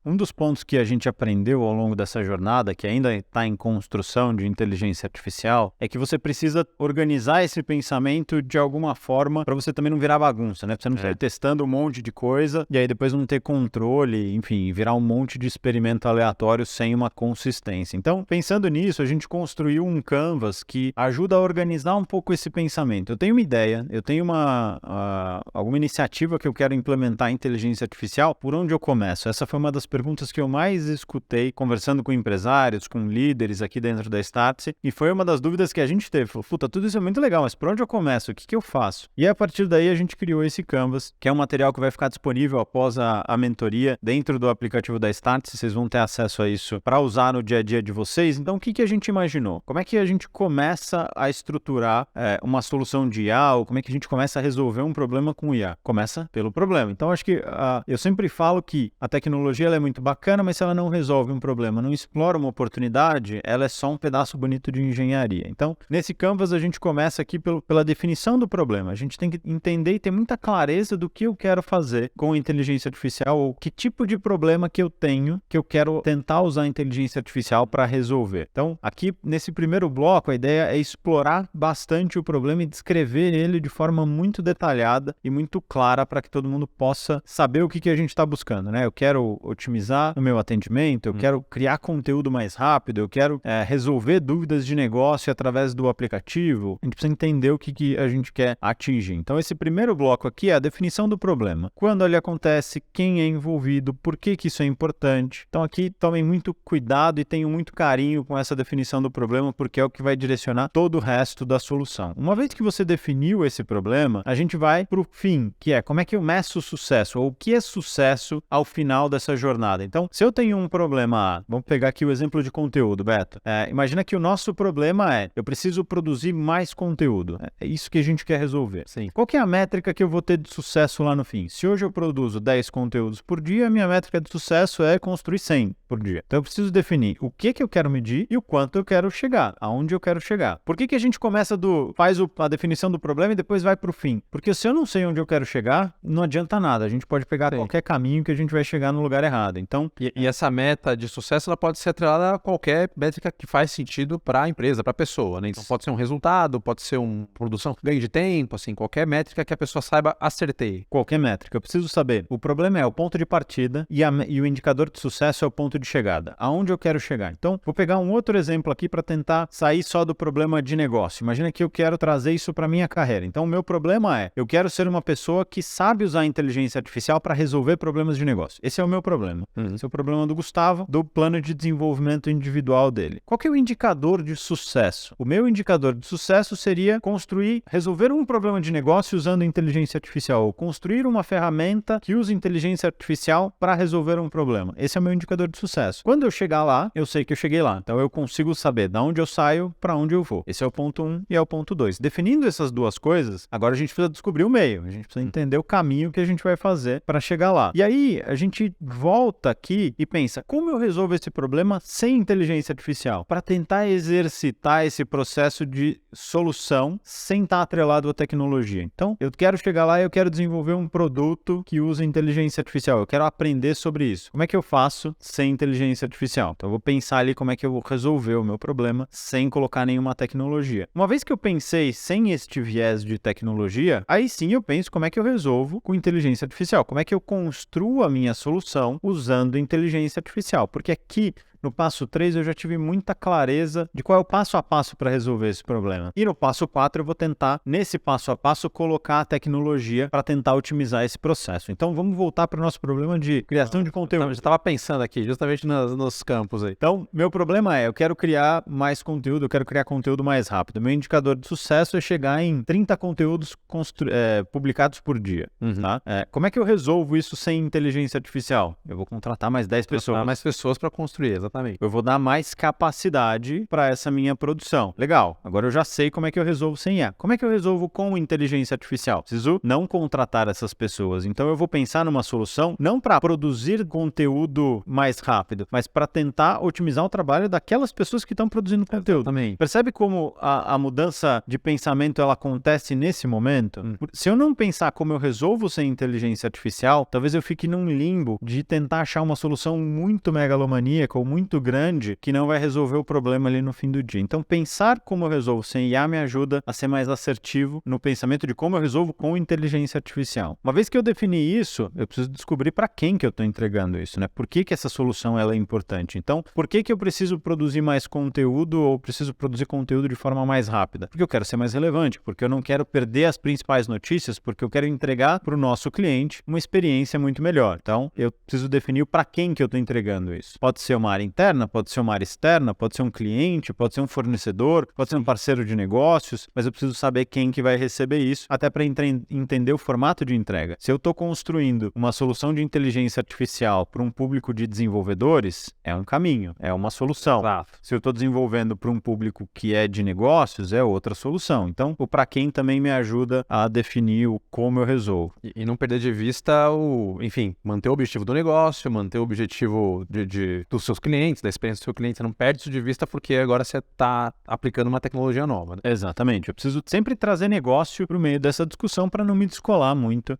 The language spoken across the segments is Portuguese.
Um dos pontos que a gente aprendeu ao longo dessa jornada, que ainda está em construção de inteligência artificial, é que você precisa organizar esse pensamento de alguma forma para você também não virar bagunça, né? Pra você não sair testando um monte de coisa e aí depois não ter controle, enfim, virar um monte de experimento aleatório sem uma consistência. Então, pensando nisso, a gente construiu um canvas que ajuda a organizar um pouco esse pensamento. Eu tenho uma ideia, eu tenho alguma iniciativa que eu quero implementar em inteligência artificial, por onde eu começo? Essa foi uma das perguntas que eu mais escutei conversando com empresários, com líderes aqui dentro da Startse, e foi uma das dúvidas que a gente teve. Falou, puta, tudo isso é muito legal, mas por onde eu começo? O que eu faço? E a partir daí a gente criou esse Canvas, que é um material que vai ficar disponível após a mentoria dentro do aplicativo da Startse. Vocês vão ter acesso a isso para usar no dia a dia de vocês. Então, o que a gente imaginou? Como é que a gente começa a estruturar uma solução de IA, ou como é que a gente começa a resolver um problema com IA? Começa pelo problema. Então, acho que eu sempre falo que a tecnologia ela é muito bacana, mas se ela não resolve um problema, não explora uma oportunidade, ela é só um pedaço bonito de engenharia. Então, nesse Canvas, a gente começa aqui pela definição do problema. A gente tem que entender e ter muita clareza do que eu quero fazer com a inteligência artificial, ou que tipo de problema que eu tenho, que eu quero tentar usar a inteligência artificial para resolver. Então, aqui, nesse primeiro bloco, a ideia é explorar bastante o problema e descrever ele de forma muito detalhada e muito clara para que todo mundo possa saber o que a gente está buscando, né? Eu quero otimizar o meu atendimento, eu quero criar conteúdo mais rápido, eu quero resolver dúvidas de negócio através do aplicativo. A gente precisa entender o que a gente quer atingir. Então, esse primeiro bloco aqui é a definição do problema. Quando ele acontece, quem é envolvido, por que isso é importante. Então, aqui tomem muito cuidado e tenham muito carinho com essa definição do problema, porque é o que vai direcionar todo o resto da solução. Uma vez que você definiu esse problema, a gente vai para o fim, que é como é que eu meço o sucesso, ou o que é sucesso ao final dessa jornada. Então, se eu tenho um problema, vamos pegar aqui o exemplo de conteúdo, Beto. Imagina que o nosso problema eu preciso produzir mais conteúdo. É isso que a gente quer resolver. Sim. Qual que é a métrica que eu vou ter de sucesso lá no fim? Se hoje eu produzo 10 conteúdos por dia, a minha métrica de sucesso é construir 100 por dia. Então, eu preciso definir o que eu quero medir e o quanto eu quero chegar, aonde eu quero chegar. Por que a gente começa faz a definição do problema e depois vai para o fim? Porque se eu não sei onde eu quero chegar, não adianta nada. A gente pode pegar qualquer caminho que a gente vai chegar no lugar errado. Então, E essa meta de sucesso, ela pode ser atrelada a qualquer métrica que faz sentido para a empresa, para a pessoa, né? Então, pode ser um resultado, pode ser uma produção, ganho de tempo, assim, qualquer métrica que a pessoa saiba acertei. Qualquer métrica. Eu preciso saber. O problema é o ponto de partida e o indicador de sucesso é o ponto de chegada. Aonde eu quero chegar? Então, vou pegar um outro exemplo aqui para tentar sair só do problema de negócio. Imagina que eu quero trazer isso para minha carreira. Então, o meu problema eu quero ser uma pessoa que sabe usar a inteligência artificial para resolver problemas de negócio. Esse é o meu problema. Esse é o problema do Gustavo, do plano de desenvolvimento individual dele. Qual que é o indicador de sucesso? O meu indicador de sucesso seria resolver um problema de negócio usando inteligência artificial, ou construir uma ferramenta que use inteligência artificial para resolver um problema. Esse é o meu indicador de sucesso. Quando eu chegar lá, eu sei que eu cheguei lá. Então, eu consigo saber de onde eu saio, para onde eu vou. Esse é o ponto 1 e é o ponto 2. Definindo essas duas coisas, agora a gente precisa descobrir o meio. A gente precisa entender o caminho que a gente vai fazer para chegar lá. E aí, a gente volta aqui e pensa, como eu resolvo esse problema sem inteligência artificial? Para tentar exercitar esse processo de solução sem estar atrelado à tecnologia. Então, eu quero chegar lá e eu quero desenvolver um produto que usa inteligência artificial. Eu quero aprender sobre isso. Como é que eu faço sem inteligência artificial? Então, eu vou pensar ali como é que eu vou resolver o meu problema sem colocar nenhuma tecnologia. Uma vez que eu pensei sem este viés de tecnologia, aí sim eu penso como é que eu resolvo com inteligência artificial. Como é que eu construo a minha solução usando inteligência artificial? Porque aqui, no passo 3, eu já tive muita clareza de qual é o passo a passo para resolver esse problema. E no passo 4, eu vou tentar, nesse passo a passo, colocar a tecnologia para tentar otimizar esse processo. Então, vamos voltar para o nosso problema de criação de conteúdo. Eu já estava pensando aqui, justamente nos campos aí. Então, meu problema eu quero criar mais conteúdo, eu quero criar conteúdo mais rápido. Meu indicador de sucesso é chegar em 30 conteúdos publicados por dia. Tá? Como é que eu resolvo isso sem inteligência artificial? Eu vou contratar mais 10 pessoas. Mais pessoas para construir, exatamente. Exatamente. Eu vou dar mais capacidade para essa minha produção. Legal, agora eu já sei como é que eu resolvo sem IA. Como é que eu resolvo com inteligência artificial? Preciso não contratar essas pessoas. Então eu vou pensar numa solução não para produzir conteúdo mais rápido, mas para tentar otimizar o trabalho daquelas pessoas que estão produzindo conteúdo. Exatamente. Percebe como a mudança de pensamento ela acontece nesse momento? Se eu não pensar como eu resolvo sem inteligência artificial, talvez eu fique num limbo de tentar achar uma solução muito megalomaníaca ou muito grande que não vai resolver o problema ali no fim do dia. Então, pensar como eu resolvo sem IA me ajuda a ser mais assertivo no pensamento de como eu resolvo com inteligência artificial. Uma vez que eu defini isso, eu preciso descobrir para quem que eu estou entregando isso, né? Por que que essa solução ela é importante? Então, por que que eu preciso produzir mais conteúdo ou preciso produzir conteúdo de forma mais rápida? Porque eu quero ser mais relevante, porque eu não quero perder as principais notícias, porque eu quero entregar para o nosso cliente uma experiência muito melhor. Então, eu preciso definir para quem que eu estou entregando isso. Pode ser uma área interna, pode ser uma área externa, pode ser um cliente, pode ser um fornecedor, pode ser um parceiro de negócios, mas eu preciso saber quem que vai receber isso, até para entender o formato de entrega. Se eu estou construindo uma solução de inteligência artificial para um público de desenvolvedores, é um caminho, é uma solução. Exato. Se eu estou desenvolvendo para um público que é de negócios, é outra solução. Então, o para quem também me ajuda a definir o como eu resolvo. E não perder de vista enfim, manter o objetivo do negócio, manter o objetivo dos seus clientes, da experiência do seu cliente. Você não perde isso de vista porque agora você está aplicando uma tecnologia nova, né? Exatamente. Eu preciso sempre trazer negócio para o meio dessa discussão para não me descolar muito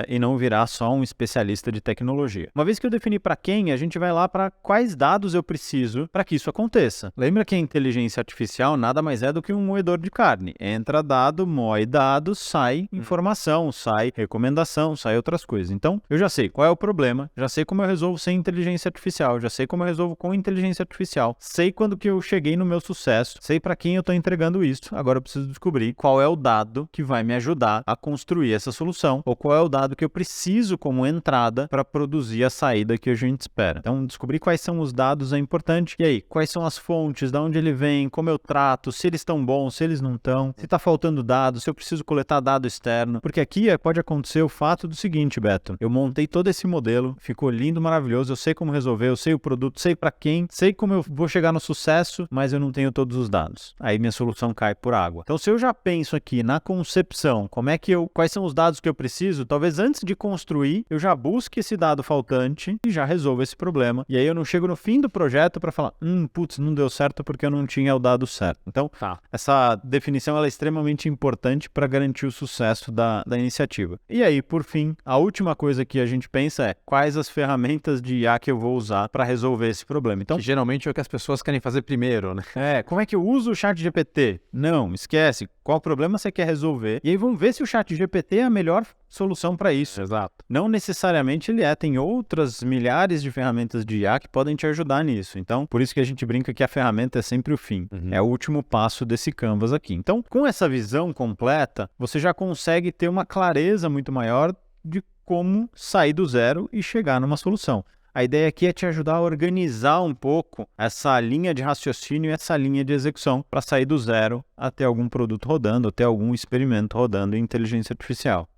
e não virar só um especialista de tecnologia. Uma vez que eu defini para quem, a gente vai lá para quais dados eu preciso para que isso aconteça. Lembra que a inteligência artificial nada mais é do que um moedor de carne. Entra dado, moe dados, sai informação, sai recomendação, sai outras coisas. Então, eu já sei qual é o problema, já sei como eu resolvo sem inteligência artificial, já sei como eu resolvo com inteligência artificial, sei quando que eu cheguei no meu sucesso, sei para quem eu estou entregando isso. Agora eu preciso descobrir qual é o dado que vai me ajudar a construir essa solução, ou qual é o dado que eu preciso como entrada para produzir a saída que a gente espera. Então, descobrir quais são os dados é importante. E aí, quais são as fontes, de onde ele vem, como eu trato, se eles estão bons, se eles não estão, se está faltando dados, se eu preciso coletar dado externo. Porque aqui pode acontecer o fato do seguinte, Beto, eu montei todo esse modelo, ficou lindo, maravilhoso, eu sei como resolver, eu sei o produto, sei para quem, sei como eu vou chegar no sucesso, mas eu não tenho todos os dados. Aí minha solução cai por água. Então, se eu já penso aqui na concepção, quais são os dados que eu preciso, talvez antes de construir, eu já busque esse dado faltante e já resolva esse problema. E aí eu não chego no fim do projeto para falar, putz, não deu certo porque eu não tinha o dado certo. Então, essa definição ela é extremamente importante para garantir o sucesso da iniciativa. E aí, por fim, a última coisa que a gente pensa é quais as ferramentas de IA que eu vou usar para resolver esse problema. Então, que geralmente é o que as pessoas querem fazer primeiro, né? Como é que eu uso o ChatGPT? Não, esquece. Qual problema você quer resolver? E aí vamos ver se o ChatGPT é a melhor solução para isso. Exato. Não necessariamente ele tem outras milhares de ferramentas de IA que podem te ajudar nisso. Então, por isso que a gente brinca que a ferramenta é sempre o fim. É o último passo desse canvas aqui. Então, com essa visão completa, você já consegue ter uma clareza muito maior de como sair do zero e chegar numa solução. A ideia aqui é te ajudar a organizar um pouco essa linha de raciocínio e essa linha de execução para sair do zero até algum produto rodando, até algum experimento rodando em inteligência artificial.